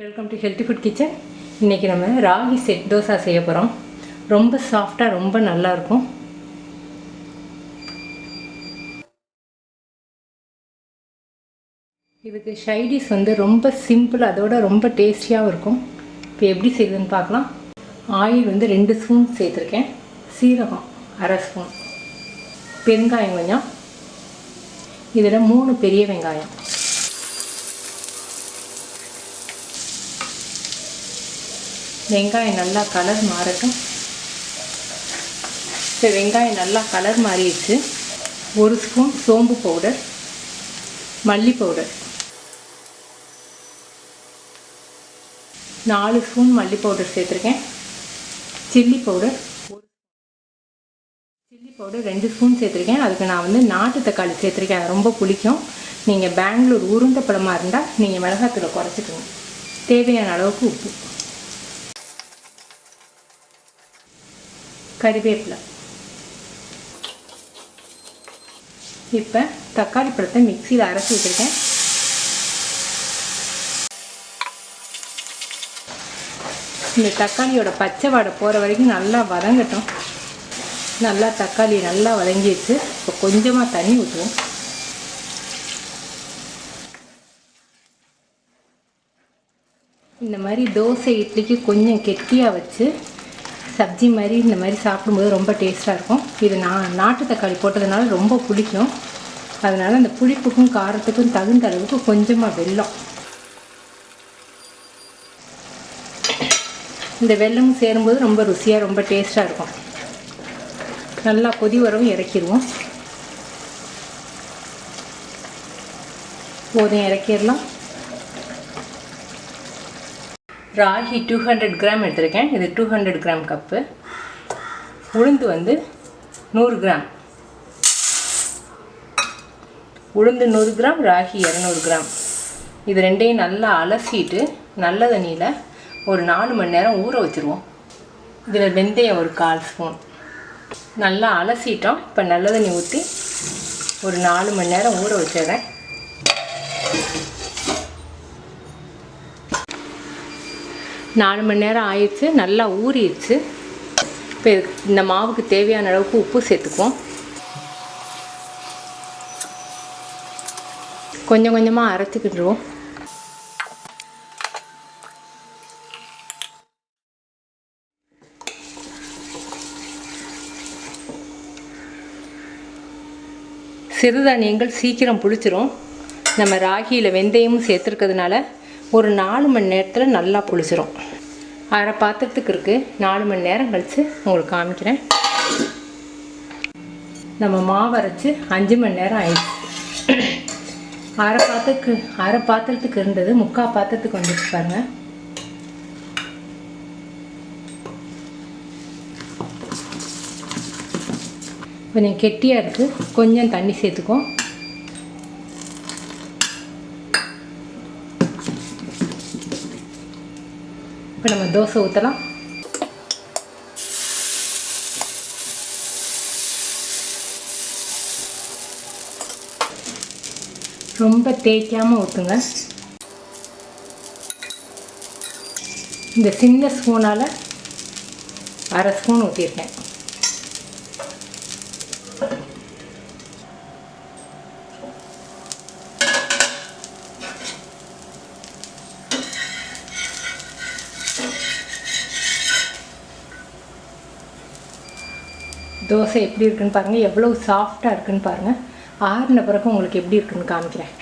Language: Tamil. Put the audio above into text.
Welcome to healthy food kitchen. இன்றைக்கி நம்ம ராகி செட் தோசா செய்ய போகிறோம். ரொம்ப சாஃப்டாக ரொம்ப நல்லாயிருக்கும். இதுக்கு சைடிஷ் ரொம்ப சிம்பிள், அதோட ரொம்ப டேஸ்டியாகவும் இருக்கும். இப்போ எப்படி செய்யுதுன்னு பார்க்கலாம். ஆயில் 2 ஸ்பூன் சேர்த்துருக்கேன். சீரகம் 1/2 ஸ்பூன், பெருங்காயம் கொஞ்சம், இதில் 3 பெரிய வெங்காயம், வெங்காயம் நல்லா கலர் மாறட்டும். இப்போ வெங்காயம் நல்லா கலர் மாறிடுச்சு. 1 ஸ்பூன் சோம்பு பவுடர், மல்லி பவுடர், 4 ஸ்பூன் மல்லி பவுடர் சேர்த்துருக்கேன். சில்லி பவுடர் 2 ஸ்பூன் சேர்த்துருக்கேன். அதுக்கு நான் நாட்டு தக்காளி சேர்த்துருக்கேன். ரொம்ப பிடிக்கும். நீங்கள் பெங்களூர் உருண்டை பழமாக இருந்தால் நீங்கள் மிளகாத்தூளை குறைச்சிக்கணும். தேவையான அளவுக்கு உப்பு, கறிவேப்பிலை. இப்போ தக்காளி பழத்தை மிக்சியில் அரைச்சி வச்சுருக்கேன். இந்த தக்காளியோட பச்சை வாடை போகிற வரைக்கும் நல்லா வதங்கட்டும். நல்லா தக்காளி நல்லா வதங்கிடுச்சு. இப்போ கொஞ்சமாக தண்ணி ஊற்றுவோம். இந்த மாதிரி தோசை இட்லிக்கு கொஞ்சம் கெட்டியாக வச்சு சப்ஜி மாதிரி இந்த மாதிரி சாப்பிடும்போது ரொம்ப டேஸ்ட்டாக இருக்கும். இது நாட்டு தக்காளி போட்டதுனால ரொம்ப பிடிக்கும். அதனால் அந்த புளிப்புக்கும் காரத்துக்கும் தகுந்த அளவுக்கு கொஞ்சமாக வெல்லம். இந்த வெல்லமும் சேரும்போது ரொம்ப ருசியாக ரொம்ப டேஸ்ட்டாக இருக்கும். நல்லா கொதி வரவும் இறக்கிடுவோம். போதும், இறக்கிடலாம். ராகி 200 கிராம் எடுத்திருக்கேன். இது 200 கிராம் கப்பு. உளுந்து 100 கிராம். உளுந்து 100 கிராம், ராகி 200 கிராம். இது ரெண்டையும் நல்லா அலசிட்டு நல்ல தண்ணியில் ஒரு 4 மணி நேரம் ஊற வச்சுருவோம். இதில் வெந்தயம் ஒரு 1/4 ஸ்பூன். நல்லா அலசிட்டோம். இப்போ நல்ல தண்ணி ஊற்றி ஒரு 4 மணி நேரம் ஊற வச்சிடுறேன். 4 மணி நேரம் ஆயிடுச்சு. நல்லா ஊறிடுச்சு. இப்போ இந்த மாவுக்கு தேவையான அளவுக்கு உப்பு சேர்த்துக்குவோம். கொஞ்சம் கொஞ்சமாக அரைச்சிக்கிட்டுருவோம். சிறுதானியங்கள் சீக்கிரம் புளிச்சிரும். நம்ம ராகியில் வெந்தயமும் சேர்த்துருக்கிறதுனால ஒரு 4 மணி நேரத்தில் நல்லா புளிச்சிரும். அரை பாத்திரத்துக்கு இருக்குது. 4 மணி நேரம் கழித்து உங்களுக்கு காமிக்கிறேன். நம்ம மாவு அரைச்சி 5 மணி நேரம் ஆயிடுச்சு. அரை பாத்திரத்துக்கு இருந்தது 3/4 பாத்திரத்துக்கு வந்துச்சு பாருங்கள். கொஞ்சம் கெட்டியாக இருக்குது. கொஞ்சம் தண்ணி சேர்த்துக்கும். இப்போ நம்ம தோசை ஊற்றலாம். ரொம்ப தேய்க்காமல் ஊற்றுங்க. இந்த சின்ன ஸ்பூனால் 1/2 ஸ்பூன் ஊற்றிருக்கேன். தோசை எப்படி இருக்குன்னு பாருங்கள். எவ்வளோ சாஃப்டாக இருக்குன்னு பாருங்கள். ஆறின பிறகு உங்களுக்கு எப்படி இருக்குன்னு காமிக்கிறேன்.